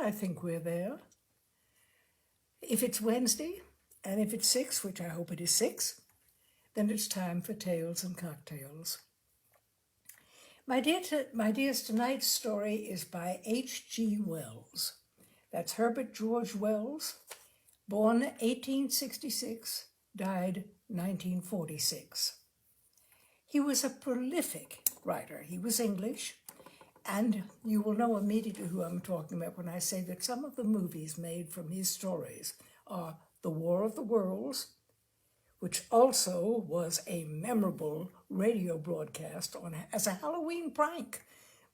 I think we're there. If it's Wednesday, and if it's 6, which I hope it is 6, then it's time for Tales and Cocktails. My dears, tonight's story is by H.G. Wells. That's Herbert George Wells, born 1866, died 1946. He was a prolific writer. He was English, and you will know immediately who I'm talking about when I say that some of the movies made from his stories are The War of the Worlds, which also was a memorable radio broadcast as a Halloween prank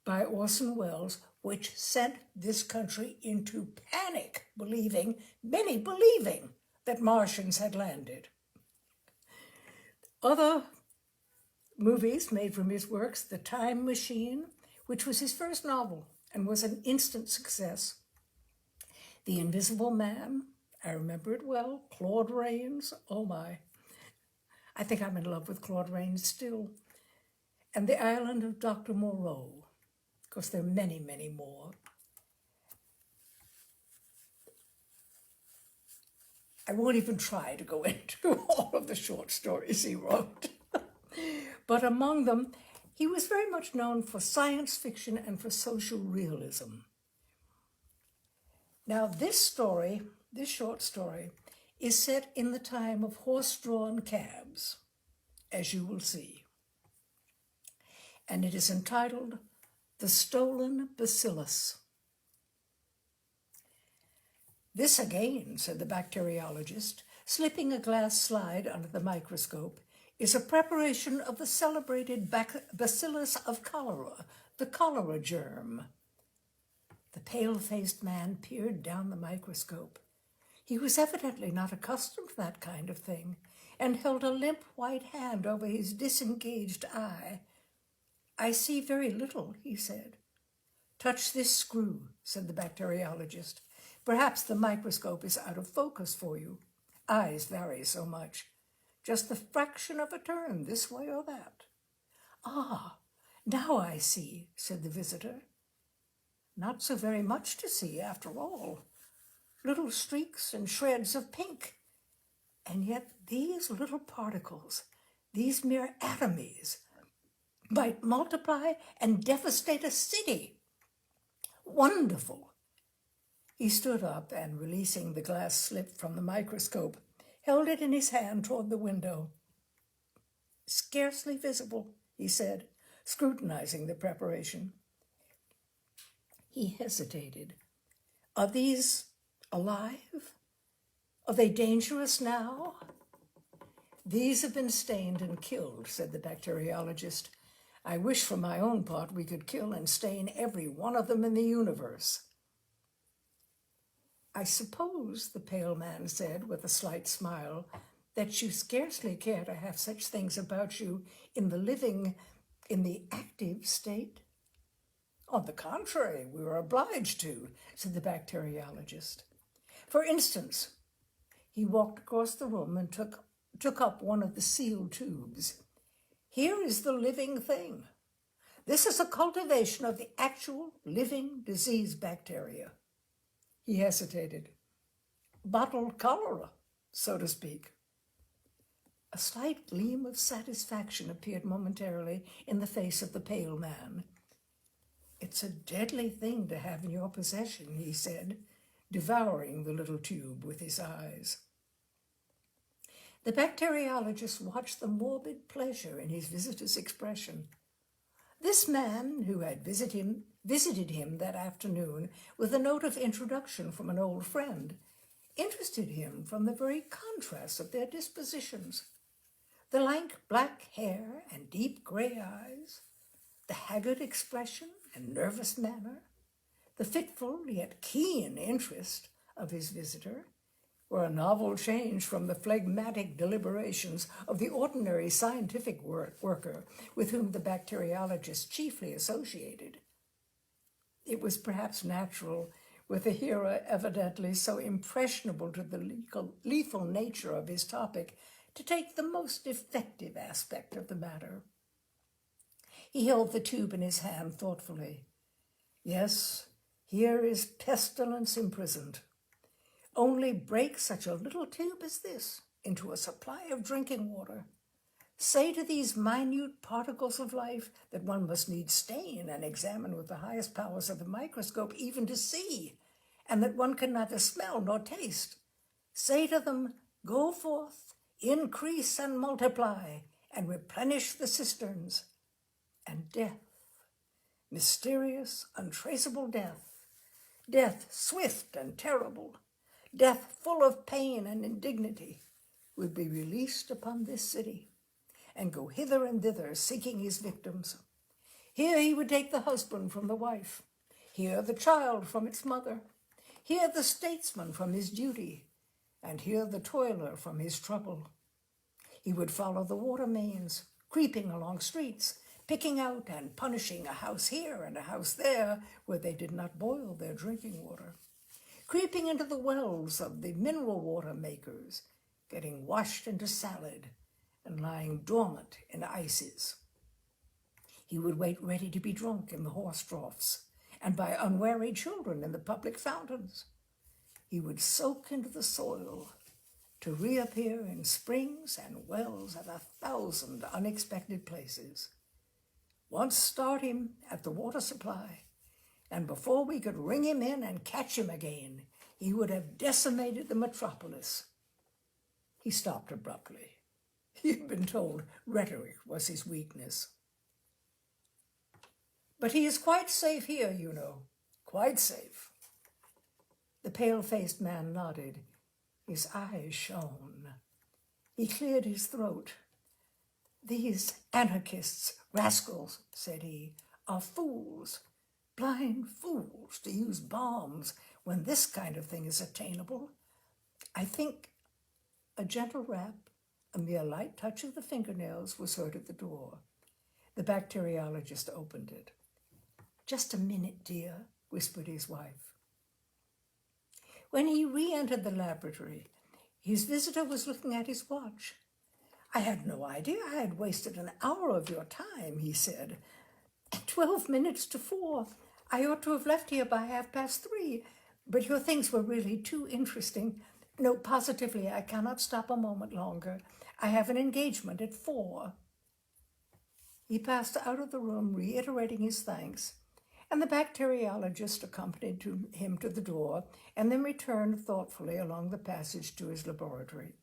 by Orson Welles, which sent this country into panic, many believing that Martians had landed. Other movies made from his works, The Time Machine, which was his first novel and was an instant success. The Invisible Man, I remember it well. Claude Rains, oh my. I think I'm in love with Claude Rains still. And The Island of Dr. Moreau, because there are many, many more. I won't even try to go into all of the short stories he wrote. But among them, he was very much known for science fiction and for social realism. Now, this short story, is set in the time of horse-drawn cabs, as you will see. And it is entitled The Stolen Bacillus. This again, said the bacteriologist, slipping a glass slide under the microscope, is a preparation of the celebrated Bacillus of cholera, the cholera germ. The pale-faced man peered down the microscope. He was evidently not accustomed to that kind of thing, and held a limp white hand over his disengaged eye. I see very little, he said. Touch this screw, said the bacteriologist. Perhaps the microscope is out of focus for you. Eyes vary so much. Just the fraction of a turn this way or that. Ah, now I see, said the visitor. Not so very much to see, after all. Little streaks and shreds of pink. And yet these little particles, these mere atomies, might multiply and devastate a city. Wonderful. He stood up and, releasing the glass slip from the microscope, held it in his hand toward the window. Scarcely visible, he said, scrutinizing the preparation. He hesitated. Are these alive? Are they dangerous now? These have been stained and killed, said the bacteriologist. I wish for my own part we could kill and stain every one of them in the universe. I suppose, the pale man said with a slight smile, that you scarcely care to have such things about you in the active state? On the contrary, we are obliged to, said the bacteriologist. For instance, he walked across the room and took up one of the sealed tubes. Here is the living thing. This is a cultivation of the actual living disease bacteria. He hesitated. Bottled cholera, so to speak. A slight gleam of satisfaction appeared momentarily in the face of the pale man. It's a deadly thing to have in your possession, he said, devouring the little tube with his eyes. The bacteriologist watched the morbid pleasure in his visitor's expression. This man, who had visited him that afternoon with a note of introduction from an old friend, interested him from the very contrast of their dispositions. The lank black hair and deep gray eyes, the haggard expression and nervous manner, the fitful yet keen interest of his visitor, were a novel change from the phlegmatic deliberations of the ordinary scientific worker with whom the bacteriologist chiefly associated. It was perhaps natural, with a hearer evidently so impressionable to the lethal nature of his topic, to take the most effective aspect of the matter. He held the tube in his hand thoughtfully. Yes, Here is pestilence imprisoned. Only break such a little tube as this into a supply of drinking water. Say to these minute particles of life that one must needs stain and examine with the highest powers of the microscope even to see, and that one can neither smell nor taste. Say to them, go forth, increase and multiply, and replenish the cisterns. And death, mysterious, untraceable death, death swift and terrible, death full of pain and indignity, would be released upon this city, and go hither and thither seeking his victims. Here he would take the husband from the wife, here the child from its mother, here the statesman from his duty, and here the toiler from his trouble. He would follow the water mains, creeping along streets, picking out and punishing a house here and a house there where they did not boil their drinking water, creeping into the wells of the mineral water makers, getting washed into salad and lying dormant in ices. He would wait ready to be drunk in the horse troughs and by unwary children in the public fountains. He would soak into the soil to reappear in springs and wells at 1,000 unexpected places. Once start him at the water supply, and before we could ring him in and catch him again, he would have decimated the metropolis. He stopped abruptly. He'd been told rhetoric was his weakness. But he is quite safe here, you know, quite safe. The pale-faced man nodded. His eyes shone. He cleared his throat. These anarchists, rascals, said he, are fools, blind fools to use bombs when this kind of thing is attainable. I think a gentle rap, a mere light touch of the fingernails was heard at the door. The bacteriologist opened it. Just a minute, dear, whispered his wife. When he re-entered the laboratory, his visitor was looking at his watch. I had no idea I had wasted an hour of your time, he said. 12 minutes to 4. I ought to have left here by 3:30, but your things were really too interesting. No, positively, I cannot stop a moment longer. I have an engagement at 4. He passed out of the room, reiterating his thanks, and the bacteriologist accompanied him to the door and then returned thoughtfully along the passage to his laboratory.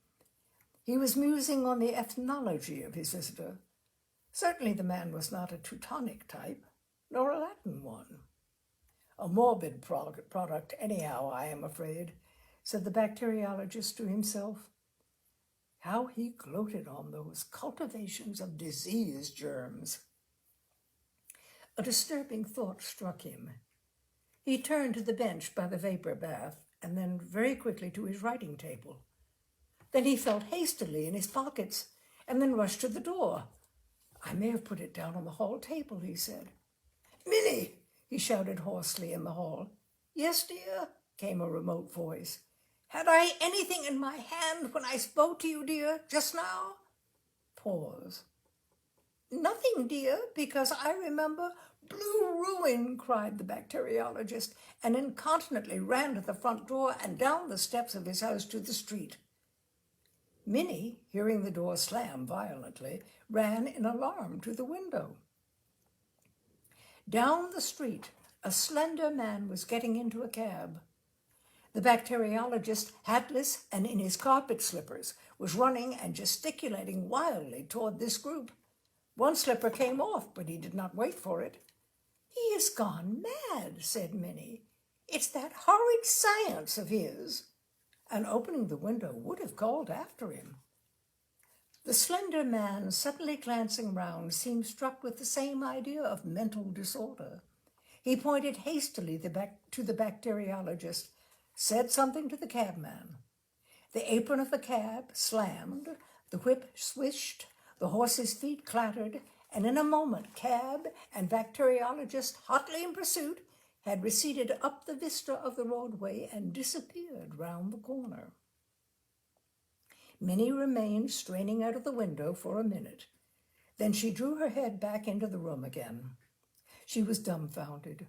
He was musing on the ethnology of his visitor. Certainly the man was not a Teutonic type, nor a Latin one. A morbid product anyhow, I am afraid, said the bacteriologist to himself. How he gloated on those cultivations of disease germs. A disturbing thought struck him. He turned to the bench by the vapor bath and then very quickly to his writing table. Then he felt hastily in his pockets and then rushed to the door. I may have put it down on the hall table, he said. Minnie, he shouted hoarsely in the hall. Yes, dear, came a remote voice. Had I anything in my hand when I spoke to you, dear, just now? Pause. Nothing, dear, because I remember. Blue ruin, cried the bacteriologist, and incontinently ran to the front door and down the steps of his house to the street. Minnie, hearing the door slam violently, ran in alarm to the window. Down the street, a slender man was getting into a cab. The bacteriologist, hatless and in his carpet slippers, was running and gesticulating wildly toward this group. One slipper came off, but he did not wait for it. He has gone mad, said Minnie. It's that horrid science of his. And opening the window would have called after him. The slender man, suddenly glancing round, seemed struck with the same idea of mental disorder. He pointed hastily to the bacteriologist, said something to the cabman. The apron of the cab slammed, the whip swished, the horse's feet clattered, and in a moment cab and bacteriologist, hotly in pursuit, had receded up the vista of the roadway and disappeared round the corner. Minnie remained straining out of the window for a minute. Then she drew her head back into the room again. She was dumbfounded.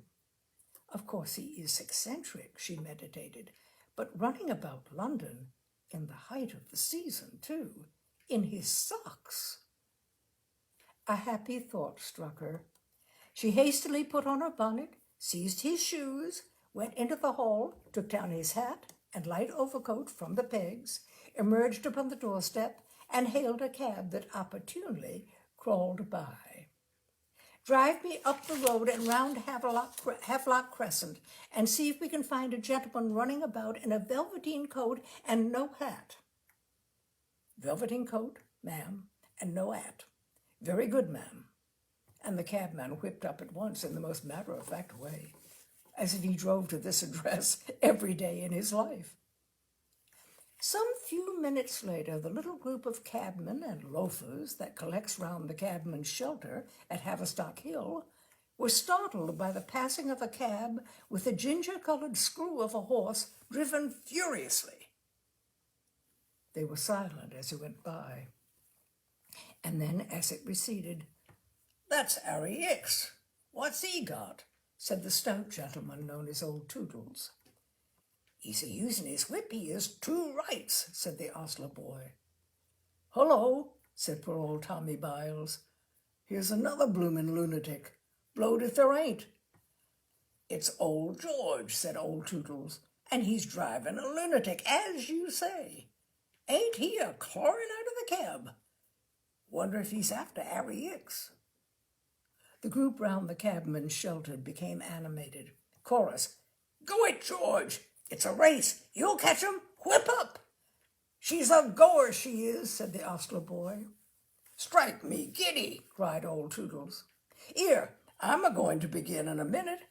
Of course he is eccentric, she meditated, but running about London in the height of the season, too, in his socks. A happy thought struck her. She hastily put on her bonnet, seized his shoes, went into the hall, took down his hat and light overcoat from the pegs, emerged upon the doorstep, and hailed a cab that opportunely crawled by. Drive me up the road and round Havelock Crescent and see if we can find a gentleman running about in a velveteen coat and no hat. Velveteen coat, ma'am, and no hat. Very good, ma'am. And the cabman whipped up at once in the most matter-of-fact way, as if he drove to this address every day in his life. Some few minutes later, the little group of cabmen and loafers that collects round the cabman's shelter at Haverstock Hill were startled by the passing of a cab with a ginger-colored screw of a horse driven furiously. They were silent as it went by, and then as it receded, "That's Harry Hicks. What's he got?" said the stout gentleman known as Old Toodles. "He's a-using his whip, he is, two rights," said the ostler boy. "Hullo," said poor old Tommy Biles. "Here's another bloomin' lunatic. Blowed if there ain't." "It's old George," said Old Toodles, "and he's driving a lunatic, as you say. Ain't he a-clawing out of the cab? Wonder if he's after Harry Hicks." The group round the cabman's shelter became animated. Chorus, "Go it, George! It's a race. You'll catch 'em. Whip up!" "She's a goer, she is," said the ostler boy. "Strike me giddy," cried Old Toodles. "Here, I'm a-going to begin in a minute.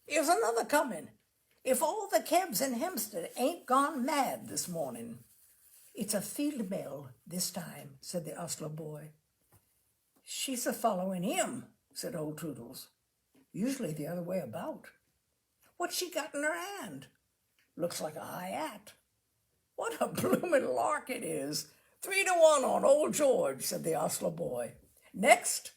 Here's another coming. If all the cabs in Hempstead ain't gone mad this morning." "It's a female this time," said the ostler boy. "She's a-following him," said Old Toodles. "Usually the other way about." "What's she got in her hand?" "Looks like a high hat." "What a bloomin' lark it is! 3-1 on old George," said the ostler boy. "Next."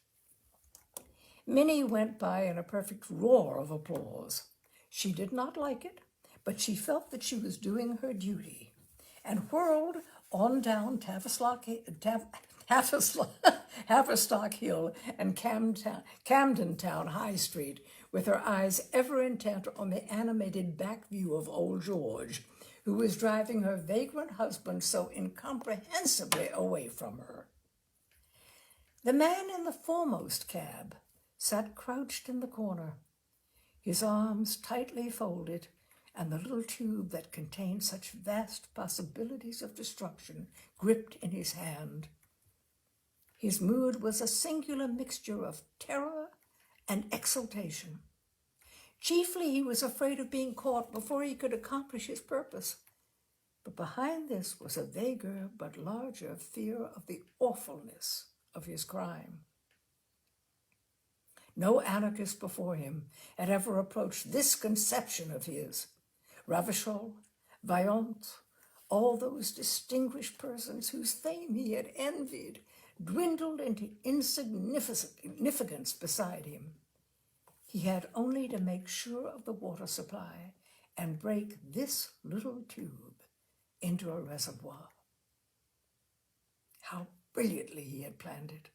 Minnie went by in a perfect roar of applause. She did not like it, but she felt that she was doing her duty, and whirled on down Haverstock Hill and Camden Town High Street, with her eyes ever intent on the animated back view of old George, who was driving her vagrant husband so incomprehensibly away from her. The man in the foremost cab sat crouched in the corner, his arms tightly folded, and the little tube that contained such vast possibilities of destruction gripped in his hand. His mood was a singular mixture of terror and exultation. Chiefly he was afraid of being caught before he could accomplish his purpose. But behind this was a vaguer but larger fear of the awfulness of his crime. No anarchist before him had ever approached this conception of his. Ravachol, Vaillant, all those distinguished persons whose fame he had envied, dwindled into insignificance beside him. He had only to make sure of the water supply and break this little tube into a reservoir. How brilliantly he had planned it,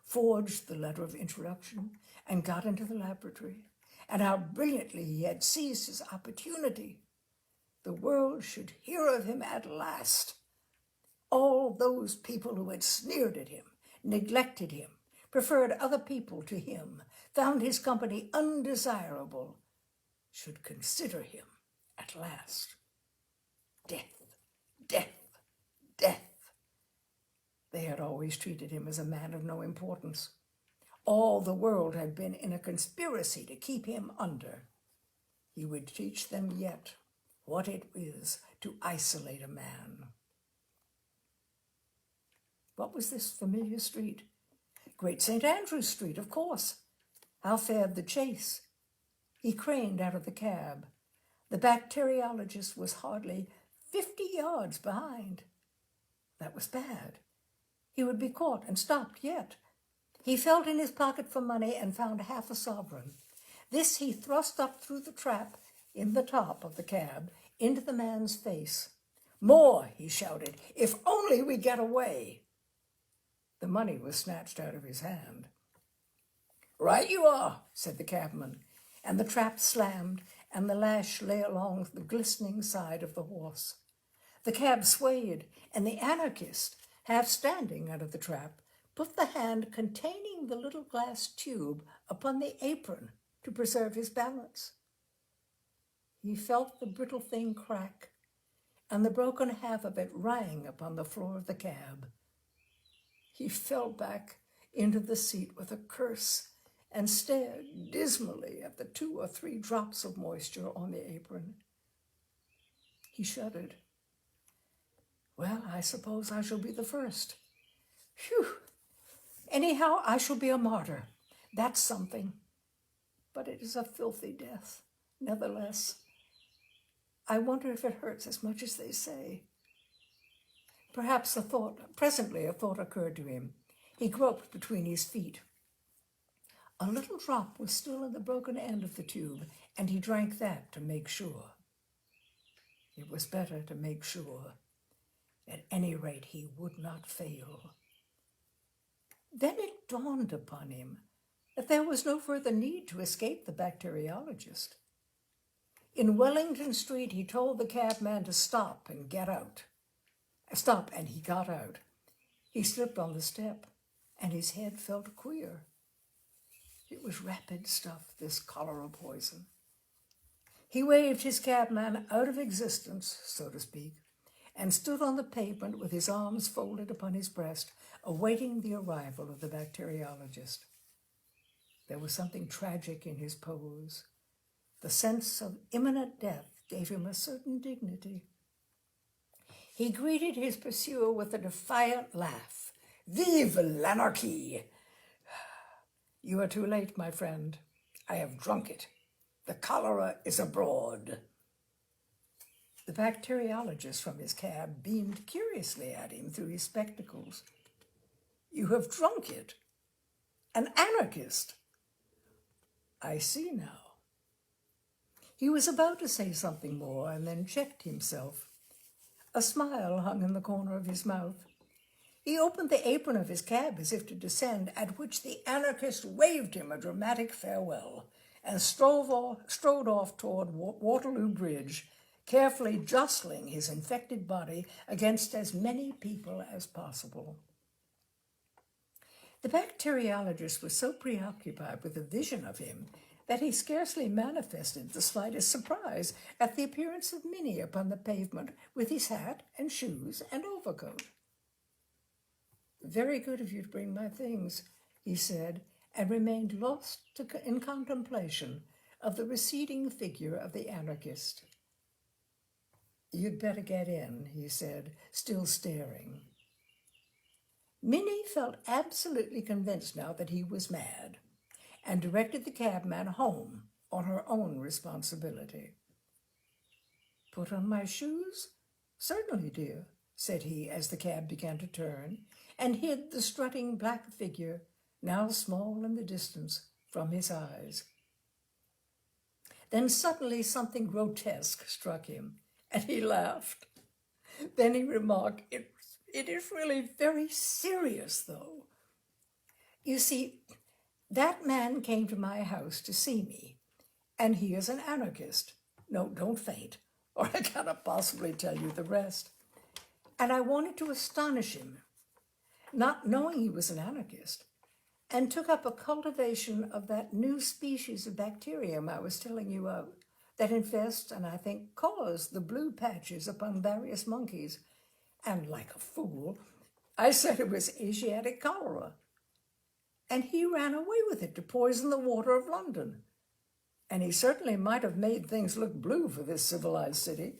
forged the letter of introduction, and got into the laboratory, and how brilliantly he had seized his opportunity. The world should hear of him at last. All those people who had sneered at him, neglected him, preferred other people to him, found his company undesirable, should consider him at last. Death, death, death. They had always treated him as a man of no importance. All the world had been in a conspiracy to keep him under. He would teach them yet what it is to isolate a man. What was this familiar street? Great St. Andrew's Street, of course. How fared the chase? He craned out of the cab. The bacteriologist was hardly 50 yards behind. That was bad. He would be caught and stopped yet. He felt in his pocket for money and found half a sovereign. This he thrust up through the trap in the top of the cab into the man's face. "More," he shouted, "if only we get away." The money was snatched out of his hand. "Right you are," said the cabman, and the trap slammed, and the lash lay along the glistening side of the horse. The cab swayed, and the anarchist, half standing under the trap, put the hand containing the little glass tube upon the apron to preserve his balance. He felt the brittle thing crack, and the broken half of it rang upon the floor of the cab. He fell back into the seat with a curse and stared dismally at the 2 or 3 drops of moisture on the apron. He shuddered. "Well, I suppose I shall be the first. Phew! Anyhow, I shall be a martyr. That's something. But it is a filthy death, nevertheless. I wonder if it hurts as much as they say." Presently a thought occurred to him. He groped between his feet. A little drop was still in the broken end of the tube, and he drank that to make sure. It was better to make sure. At any rate, he would not fail. Then it dawned upon him that there was no further need to escape the bacteriologist. In Wellington Street, he told the cabman to stop and get out. Stop, and he got out. He slipped on the step, and his head felt queer. It was rapid stuff, this cholera poison. He waved his cabman out of existence, so to speak, and stood on the pavement with his arms folded upon his breast, awaiting the arrival of the bacteriologist. There was something tragic in his pose. The sense of imminent death gave him a certain dignity. He greeted his pursuer with a defiant laugh. "Vive l'anarchie! You are too late, my friend. I have drunk it. The cholera is abroad." The bacteriologist from his cab beamed curiously at him through his spectacles. "You have drunk it? An anarchist? I see now." He was about to say something more and then checked himself. A smile hung in the corner of his mouth. He opened the apron of his cab as if to descend, at which the anarchist waved him a dramatic farewell and strode off toward Waterloo Bridge, carefully jostling his infected body against as many people as possible. The bacteriologist was so preoccupied with the vision of him that he scarcely manifested the slightest surprise at the appearance of Minnie upon the pavement with his hat and shoes and overcoat. "Very good of you to bring my things," he said, and remained lost in contemplation of the receding figure of the anarchist. "You'd better get in," he said, still staring. Minnie felt absolutely convinced now that he was mad, and directed the cabman home on her own responsibility. "Put on my shoes? Certainly, dear," said he as the cab began to turn, and hid the strutting black figure, now small in the distance, from his eyes. Then suddenly something grotesque struck him, and he laughed. Then he remarked, It is really very serious, though. You see, that man came to my house to see me, and he is an anarchist. No, don't faint, or I cannot possibly tell you the rest. And I wanted to astonish him, not knowing he was an anarchist, and took up a cultivation of that new species of bacterium I was telling you of, that infest and I think cause the blue patches upon various monkeys. And like a fool, I said it was Asiatic cholera. And he ran away with it to poison the water of London. And he certainly might have made things look blue for this civilized city.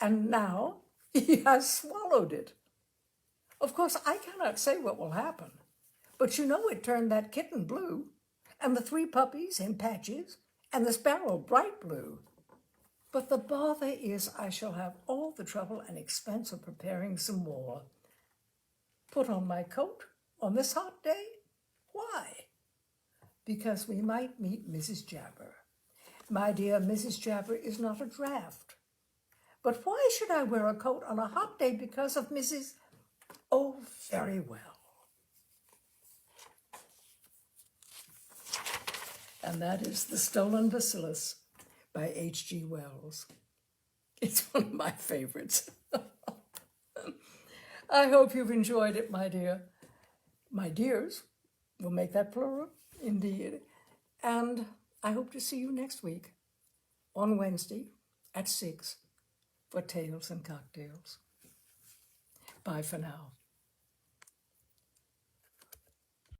And now he has swallowed it. Of course, I cannot say what will happen, but you know it turned that kitten blue, and the 3 puppies in patches, and the sparrow bright blue. But the bother is I shall have all the trouble and expense of preparing some more. Put on my coat on this hot day? Why? because we might meet Mrs. Jabber. My dear Mrs. Jabber is not a draft. But why should I wear a coat on a hot day because of Mrs. Oh, very well. And that is The Stolen Bacillus by H.G. Wells. It's one of my favorites. I hope you've enjoyed it, my dear. My dears, we'll make that plural, indeed. And I hope to see you next week on Wednesday at 6 for Tales and Cocktails. Bye for now.